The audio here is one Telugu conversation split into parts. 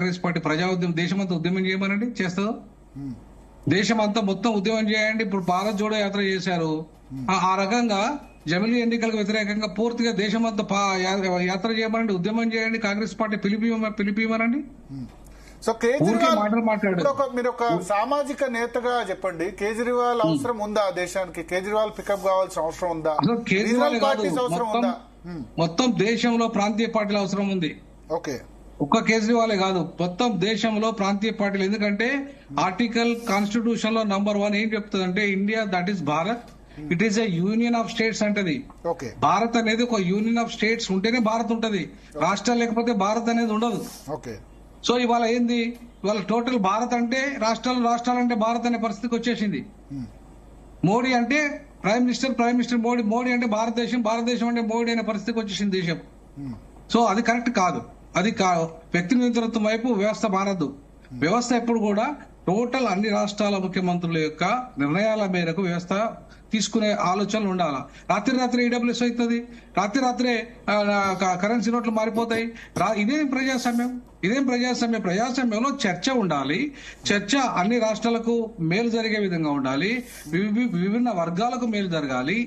కాంగ్రెస్ పార్టీ ప్రజా ఉద్యమం దేశమంతా ఉద్యమం చేయమనండి, చేస్తుందో? దేశమంతా మొత్తం ఉద్యమం చేయండి. ఇప్పుడు భారత్ జోడో యాత్ర చేశారు. ఆ రకంగా జమిలీ ఎన్నికలకు వ్యతిరేకంగా పూర్తిగా దేశమంతా యాత్ర చేయమనండి, ఉద్యమం చేయండి. కాంగ్రెస్ పార్టీ పిలిపిమనండి. సో కేజ్రీవాల్ మీరు ఒక సామాజిక నేతగా చెప్పండి, కేజ్రీవాల్ అవసరం ఉందా దేశానికి? కేజ్రీవాల్ పికప్ కావాల్సిన అవసరం ఉందా? కేజ్రీవాల్ మొత్తం దేశంలో ప్రాంతీయ పార్టీల అవసరం ఉంది. ఓకే, ఒక్క కేజ్రీవాలే కాదు, మొత్తం దేశంలో ప్రాంతీయ పార్టీలు. ఎందుకంటే ఆర్టికల్ కాన్స్టిట్యూషన్ లో నంబర్ 1 ఏం చెప్తుందంటే India that is Bharat, it is a union of states అంటది. భారత్ అనేది ఒక యూనియన్ ఆఫ్ స్టేట్స్ ఉంటేనే భారత్ ఉంటది, రాష్ట్రాలు లేకపోతే భారత్ అనేది ఉండదు. ఓకే, సో ఇవాళ ఏంది, ఇవాళ టోటల్ భారత్ అంటే రాష్ట్రాలు అంటే భారత్ అనే పరిస్థితికి వచ్చేసింది. మోడీ అంటే ప్రైమ్ మినిస్టర్ మోడీ అంటే భారతదేశం అంటే మోడీ అనే పరిస్థితికి వచ్చేసింది దేశం. సో అది కరెక్ట్ కాదు. అది వ్యక్తి నియంత్రణత్వం వైపు వ్యవస్థ మారద్దు. వ్యవస్థ ఎప్పుడు కూడా టోటల్ అన్ని రాష్ట్రాల ముఖ్యమంత్రుల యొక్క నిర్ణయాల మేరకు వ్యవస్థ తీసుకునే ఆలోచనలు ఉండాలా. రాత్రి ఈడబ్ల్యూఎస్ అవుతుంది, రాత్రే కరెన్సీ నోట్లు మారిపోతాయి. ఇదేం ప్రజాస్వామ్యం? ప్రజాస్వామ్యంలో చర్చ ఉండాలి. చర్చ అన్ని రాష్ట్రాలకు మేలు జరిగే విధంగా ఉండాలి, విభిన్న వర్గాలకు మేలు జరగాలి.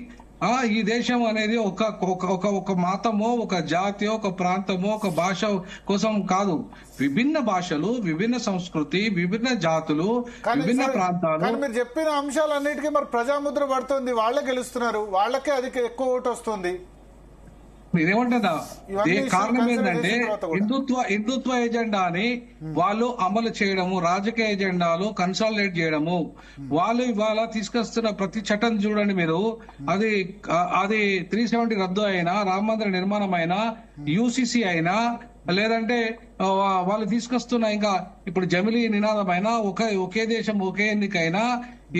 ఈ దేశం అనేది ఒక మతమో, ఒక జాతియో, ఒక ప్రాంతమో, ఒక భాష కోసం కాదు. విభిన్న భాషలు, విభిన్న సంస్కృతి, విభిన్న జాతులు, విభిన్న ప్రాంతాలు. మీరు చెప్పిన అంశాలన్నిటికీ మరి ప్రజాముద్ర పడుతుంది, వాళ్ళే గెలుస్తున్నారు, వాళ్ళకే అది ఎక్కువ ఓటు వస్తుంది. నేనేమంటున్నా, కారణం ఏంటంటే హిందుత్వ ఎజెండాని వాళ్ళు అమలు చేయడము, రాజకీయ ఎజెండాలు కన్సాలిడేట్ చేయడము. వాళ్ళు ఇవాళ తీసుకొస్తున్న ప్రతి చట్టం చూడండి మీరు, అది 370 రద్దు అయినా, రామ మందిర నిర్మాణం అయినా, యూసీసీ అయినా, లేదంటే వాళ్ళు తీసుకొస్తున్న ఇంకా ఇప్పుడు జమిలీ నినాదం అయినా, ఒకే దేశం ఒకే ఎన్నికైనా,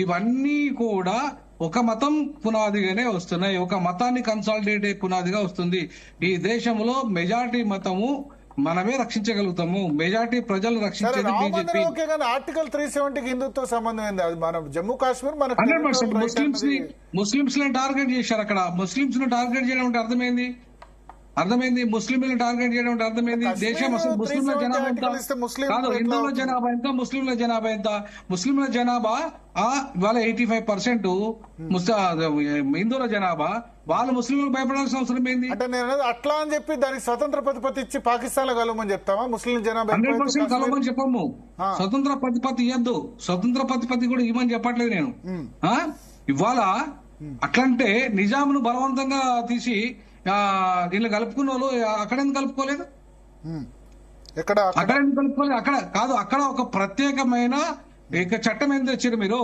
ఇవన్నీ కూడా ఒక మతం పునాదిగానే వస్తున్నాయి. ఒక మతాన్ని కన్సాలిడేట్ పునాదిగా వస్తుంది. ఈ దేశంలో మెజారిటీ మతము మనమే రక్షించగలుగుతాము. మెజారిటీ ప్రజలు రక్షించేది బీజేపీ. ఆర్టికల్ 370 హిందుత్వ సంబంధం ఏంది? అది మన జమ్మూ కాశ్మీర్ 100% ముస్లింస్ ని టార్గెట్ చేశారు. అక్కడ ముస్లింస్ ను టార్గెట్ చేయడం అంటే అర్థమైంది, ముస్లింలను టార్గెట్ చేయడం అంటే అర్థమైంది. దేశం అసలు ముస్లింల జనాభా ఎంత కాదు, హిందువుల జనాభా ఎంత, ముస్లింల జనాభా ఎంత? ముస్లింల జనాభా ఇవాళ 85% హిందువుల జనాభా. వాళ్ళు ముస్లింలకు భయపడాల్సిన అవసరం ఏంది? అంటే నేను అట్లా అని చెప్పి దానికి స్వతంత్ర ప్రతిపత్తి ఇచ్చి పాకిస్తాన్ లో కలవమని చెప్తామా? ముస్లిం జనాభా 100% కలవమని చెప్పము. స్వతంత్ర ప్రతిపత్తి ఇవ్వద్దు, స్వతంత్ర ప్రతిపత్తి కూడా ఇవ్వమని చెప్పట్లేదు నేను. ఇవాళ అట్లంటే నిజాంను బలవంతంగా తీసి దీనిలో కలుపుకున్న వాళ్ళు అక్కడ ఎందుకు కలుపుకోలేదు? అక్కడ కాదు, అక్కడ ఒక ప్రత్యేకమైన చట్టం ఎందుకు తెచ్చారు మీరు?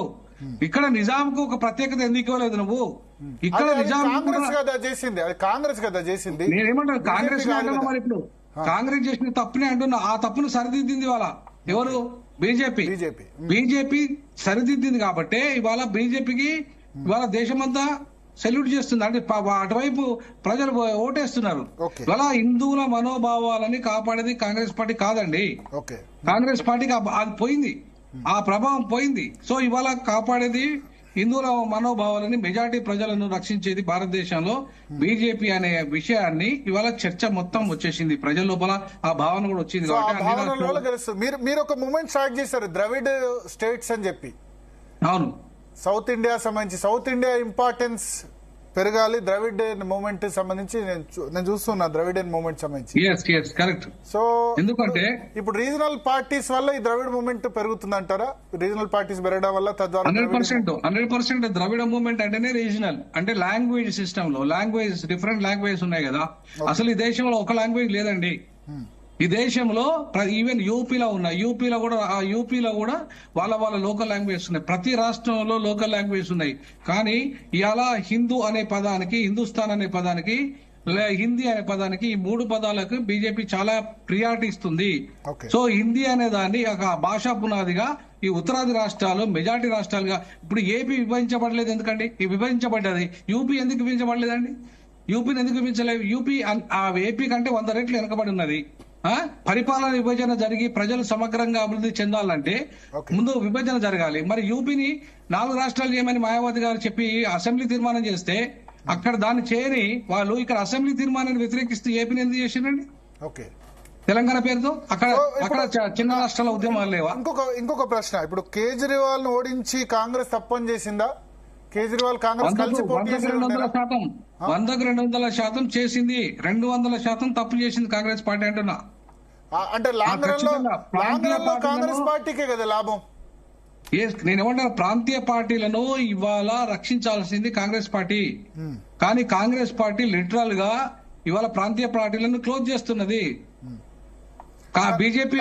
ఇక్కడ నిజాంకు ఒక ప్రత్యేకత ఎందుకు ఇవ్వలేదు నువ్వు? ఇక్కడ నిజాం కాంగ్రెస్ కదా చేసింది. నేనేమంటాను, కాంగ్రెస్ అంటున్నా. మరి ఇప్పుడు కాంగ్రెస్ చేసిన తప్పునే అంటున్నా. ఆ తప్పును సరిదిద్దింది ఇవాళ ఎవరు? బీజేపీ సరిదిద్దింది. కాబట్టి ఇవాళ బీజేపీకి ఇవాళ దేశమంతా సెల్యూట్ చేస్తుంది. అంటే అటువైపు ప్రజలు ఓటేస్తున్నారు. ఇవాళ హిందువుల మనోభావాలని కాపాడేది కాంగ్రెస్ పార్టీ కాదండి. కాంగ్రెస్ పార్టీకి అది పోయింది, ఆ ప్రభావం పోయింది. సో ఇవాళ కాపాడేది హిందువుల మనోభావాలని, మెజారిటీ ప్రజలను రక్షించేది భారతదేశంలో బీజేపీ అనే విషయాన్ని ఇవాళ చర్చ మొత్తం వచ్చేసింది. ప్రజల లోపల ఆ భావన కూడా వచ్చింది. మీరు ఒక మూమెంట్ స్టార్ట్ చేశారు, ద్రవిడ్ స్టేట్స్ అని చెప్పి. అవును, సౌత్ ఇండియా సంబంధించి, సౌత్ ఇండియా ఇంపార్టెన్స్ పెరగాలి ద్రవిడ్ మూవ్మెంట్ సంబంధించి నేను చూస్తున్నా. ద్రవిడ్ మూవ్మెంట్ సంబంధించి కరెక్ట్. సో ఎందుకంటే ఇప్పుడు రీజనల్ పార్టీస్ వల్ల ఈ ద్రవిడ్ మూవ్మెంట్ పెరుగుతుంది అంటారా? రీజనల్ పార్టీస్ పెరగడం వల్ల తద్వారా 100% ద్రవిడ మూవ్మెంట్ అంటేనే రీజనల్. అంటే లాంగ్వేజ్ సిస్టమ్ లో డిఫరెంట్ లాంగ్వేజ్ ఉన్నాయి కదా. అసలు ఈ దేశంలో ఒక లాంగ్వేజ్ లేదండి. ఈ దేశంలో ఈవెన్ యూపీలో కూడా వాళ్ళ లోకల్ లాంగ్వేజ్ ఉన్నాయి. ప్రతి రాష్ట్రంలో లోకల్ లాంగ్వేజ్ ఉన్నాయి. కానీ ఇవాళ హిందూ అనే పదానికి, హిందుస్థాన్ అనే పదానికి, హిందీ అనే పదానికి, ఈ 3 పదాలకు బీజేపీ చాలా ప్రియారిటీ ఇస్తుంది. సో హిందీ అనే దాన్ని ఒక భాషా పునాదిగా ఈ ఉత్తరాది రాష్ట్రాలు, మెజారిటీ రాష్ట్రాలుగా, ఇప్పుడు ఏపీ విభజించబడలేదు ఎందుకండి? విభజించబడ్డది. యూపీ ఎందుకు విభజించబడలేదండి? యూపీని ఎందుకు విభజించలేదు? యూపీ ఏపీ కంటే 100 రెట్లు వెనకబడి ఉన్నది. పరిపాలన విభజన జరిగి ప్రజలు సమగ్రంగా అభివృద్ధి చెందాలంటే ముందు విభజన జరగాలి. మరి యూపీని 4 రాష్ట్రాలు చేయమని మాయావతి గారు చెప్పి అసెంబ్లీ తీర్మానం చేస్తే అక్కడ దాన్ని చేయని వాళ్ళు ఇక్కడ అసెంబ్లీ తీర్మానాన్ని వ్యతిరేకిస్తూ ఏపీని ఎందుకు చేసిందండి? తెలంగాణ పేరుతో అక్కడ ఇప్పుడు- అక్కడ చిన్న రాష్ట్రాల ఉద్యమాలు లేవా? ఇంకొక ప్రశ్న, ఇప్పుడు కేజ్రీవాల్ ను ఓడించి కాంగ్రెస్ తప్పని చేసిందా? కేజ్రీవాల్ కాంగ్రెస్ కలిసి పోటీ 100కు 200% 100కు 200% చేసింది. 200% తప్పు చేసింది కాంగ్రెస్ పార్టీ అంటున్నా. అంటే లాంగ్ రన్ లో ఖచ్చితంగా. కాంగ్రెస్ పార్టీకే కదా లాభం. నేనేమంటాను, ప్రాంతీయ పార్టీలను ఇవాళ రక్షించాల్సింది కాంగ్రెస్ పార్టీ. కానీ కాంగ్రెస్ పార్టీ లిటరల్ గా ఇవాళ ప్రాంతీయ పార్టీలను క్లోజ్ చేస్తున్నది. బీజేపీ